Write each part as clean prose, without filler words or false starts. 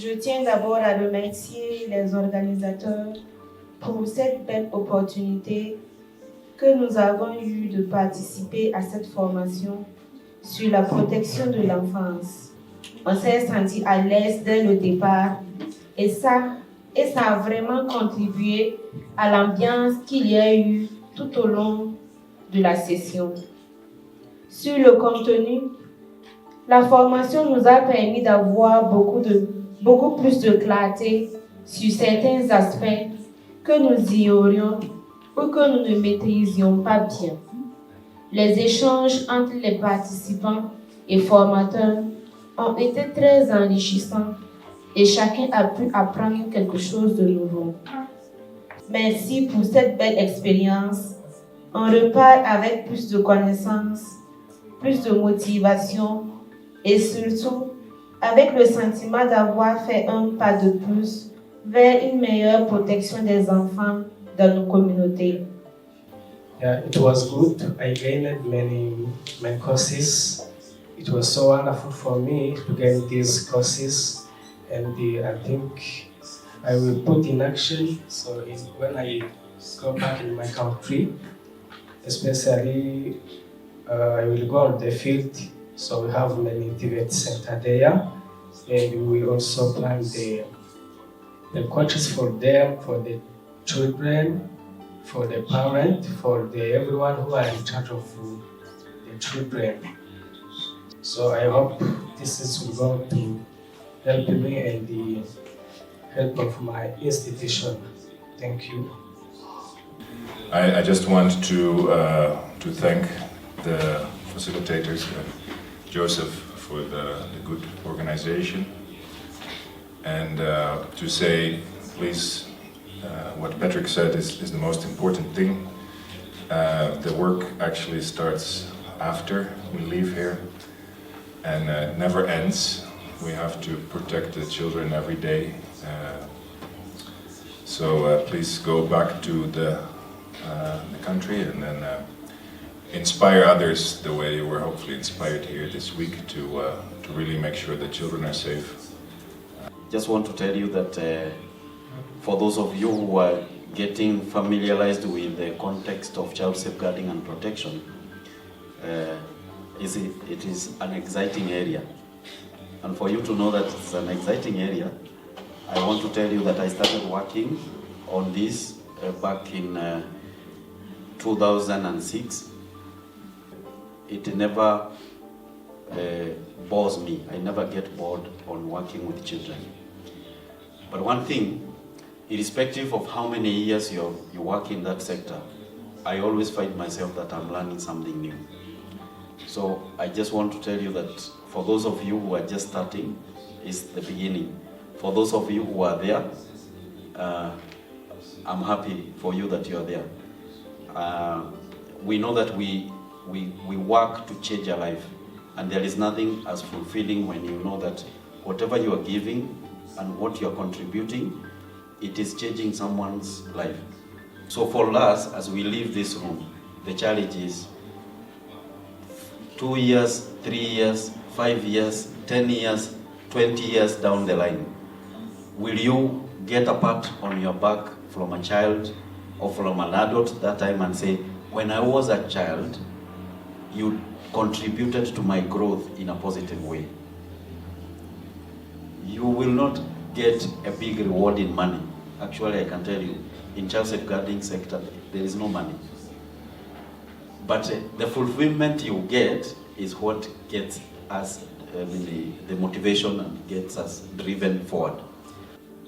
Je tiens d'abord à remercier les organisateurs pour cette belle opportunité que nous avons eue de participer à cette formation sur la protection de l'enfance. On s'est senti à l'aise dès le départ et ça a vraiment contribué à l'ambiance qu'il y a eu tout au long de la session. Sur le contenu, la formation nous a permis d'avoir beaucoup plus de clarté sur certains aspects que nous ignorions ou que nous ne maîtrisions pas bien. Les échanges entre les participants et formateurs ont été très enrichissants et chacun a pu apprendre quelque chose de nouveau. Merci pour cette belle expérience. On repart avec plus de connaissances, plus de motivation et surtout avec le sentiment d'avoir fait un pas de plus vers une meilleure protection des enfants dans nos communautés. Yeah, it was good. I gained many courses. It was so wonderful for me to gain these courses, and I think I will put in action. So when I go back in my country, especially I will go on the field. So we have many debate center there, and we will also plan the coaches for them, for the children, for the parent, for everyone who are in charge of the children. So I hope this is going to help me and the help of my institution. Thank you. I just want to thank the facilitators, Joseph, for the good organization, and to say, please, what Patrick said is the most important thing. The work actually starts after we leave here and never ends. We have to protect the children every day. So please go back to the country and then inspire others the way you were hopefully inspired here this week to really make sure the children are safe. Just want to tell you that for those of you who are getting familiarized with the context of child safeguarding and protection, it is an exciting area. And for you to know that it's an exciting area, I want to tell you that I started working on this back in 2006. It never bores me. I never get bored on working with children. But one thing, irrespective of how many years you work in that sector, I always find myself that I'm learning something new. So I just want to tell you that for those of you who are just starting, it's the beginning. For those of you who are there, I'm happy for you that you are there. We know that we work to change a life, and there is nothing as fulfilling when you know that whatever you are giving and what you are contributing, it is changing someone's life. So for us, as we leave this room, the challenge is 2 years, 3 years, 5 years, 10 years, 20 years down the line. Will you get a pat on your back from a child or from an adult that time and say, when I was a child, you contributed to my growth in a positive way? You will not get a big reward in money. Actually, I can tell you, in child safeguarding sector, there is no money. But the fulfillment you get is what gets us the motivation and gets us driven forward.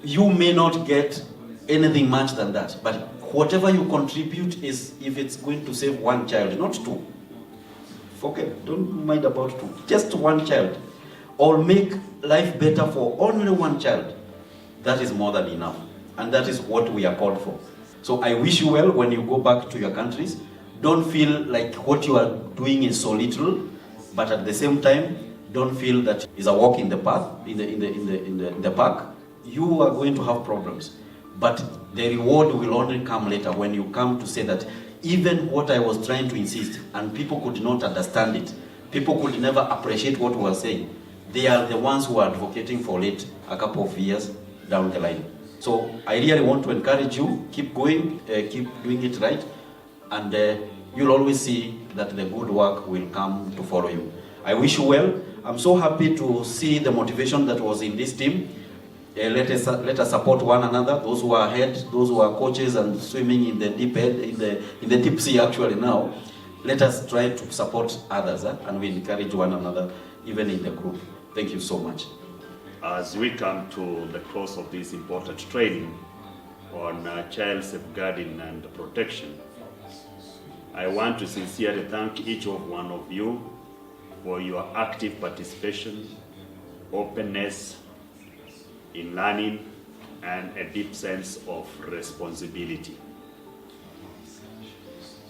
You may not get anything much than that, but whatever you contribute is, if it's going to save one child, not two. Forget, don't mind about two, just one child. Or make life better for only one child. That is more than enough. And that is what we are called for. So I wish you well when you go back to your countries. Don't feel like what you are doing is so little, but at the same time, don't feel that it's a walk in the path, in the park. You are going to have problems. But the reward will only come later when you come to say that even what I was trying to insist and people could not understand it, people could never appreciate what we were saying. they are the ones who are advocating for it a couple of years down the line. So I really want to encourage you, keep going, keep doing it right, and you'll always see that the good work will come to follow you. I wish you well. I'm so happy to see the motivation that was in this team. Let us support one another. Those who are ahead, those who are coaches and swimming in the deep end, in the deep sea actually now. Let us try to support others, and we encourage one another, even in the group. Thank you so much. As we come to the close of this important training on child safeguarding and protection, I want to sincerely thank each one of you for your active participation, openness in learning, and a deep sense of responsibility.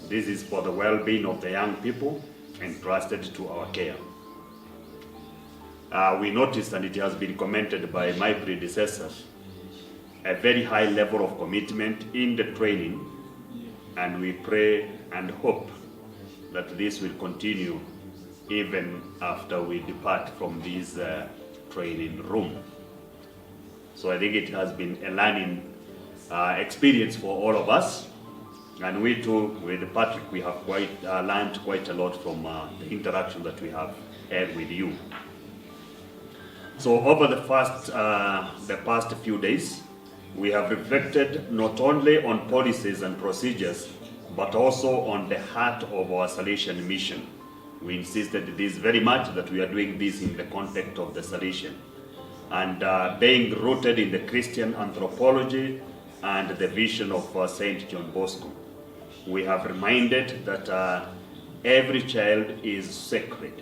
This is for the well-being of the young people entrusted to our care. We noticed, and it has been commented by my predecessors, a very high level of commitment in the training, and we pray and hope that this will continue even after we depart from this training room. So I think it has been a learning experience for all of us, and we too, with Patrick, we have learned quite a lot from the interaction that we have had with you. So over the past few days, we have reflected not only on policies and procedures, but also on the heart of our Salesian mission. We insisted this very much, that we are doing this in the context of the Salesian, and being rooted in the Christian anthropology and the vision of Saint John Bosco. We have reminded that every child is sacred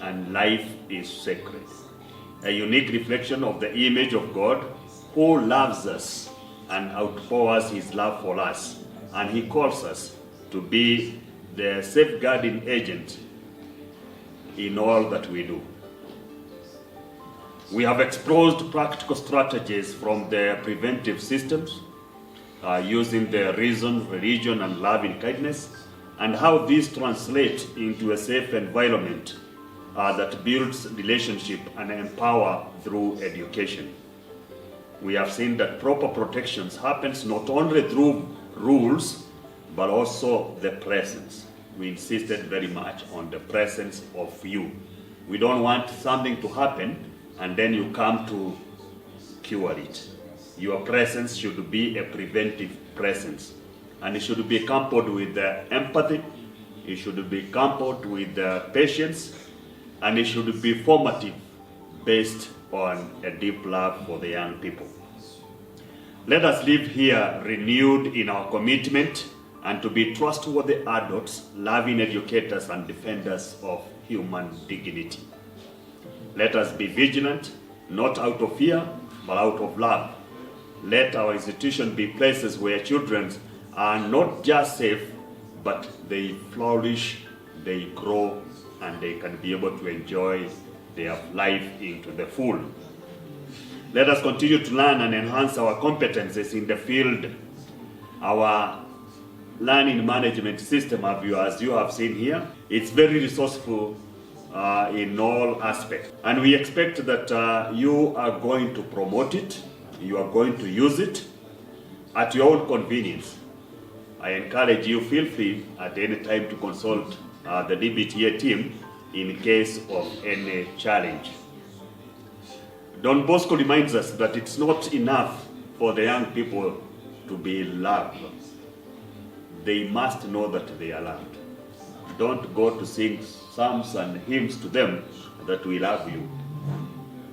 and life is sacred. A unique reflection of the image of God, who loves us and outpours his love for us, and he calls us to be the safeguarding agent in all that we do. We have explored practical strategies from the preventive systems, using the reason, religion, and loving kindness, and how these translate into a safe environment that builds relationship and empower through education. We have seen that proper protections happens not only through rules, but also the presence. We insisted very much on the presence of you. We don't want something to happen and then you come to cure it. Your presence should be a preventive presence, and it should be accompanied with empathy, it should be accompanied with patience, and it should be formative, based on a deep love for the young people. Let us live here renewed in our commitment and to be trustworthy adults, loving educators and defenders of human dignity. Let us be vigilant, not out of fear, but out of love. Let our institution be places where children are not just safe, but they flourish, they grow, and they can be able to enjoy their life into the full. Let us continue to learn and enhance our competences in the field. Our learning management system, as you have seen here, it's very resourceful in all aspects. And we expect that you are going to promote it, you are going to use it at your own convenience. I encourage you, feel free at any time to consult the DBTA team in case of any challenge. Don Bosco reminds us that it's not enough for the young people to be loved. They must know that they are loved. Don't go to sing psalms and hymns to them that we love you.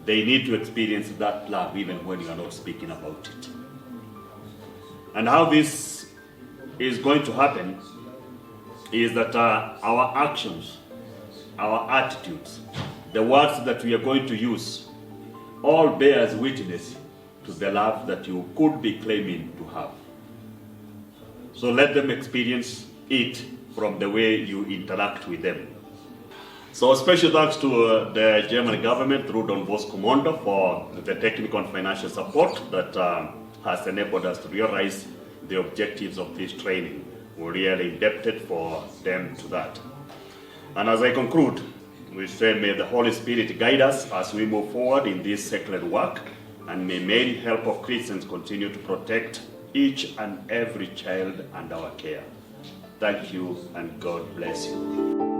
They need to experience that love even when you are not speaking about it. And how this is going to happen is that our actions, our attitudes, the words that we are going to use, all bears witness to the love that you could be claiming to have. So let them experience it from the way you interact with them. So special thanks to the German government through Don Bosco Mondo for the technical and financial support that has enabled us to realize the objectives of this training. We're really indebted for them to that. And as I conclude, We say, may the Holy Spirit guide us as we move forward in this sacred work, and may Mary, help of Christians, continue to protect each and every child under our care. Thank you, and God bless you.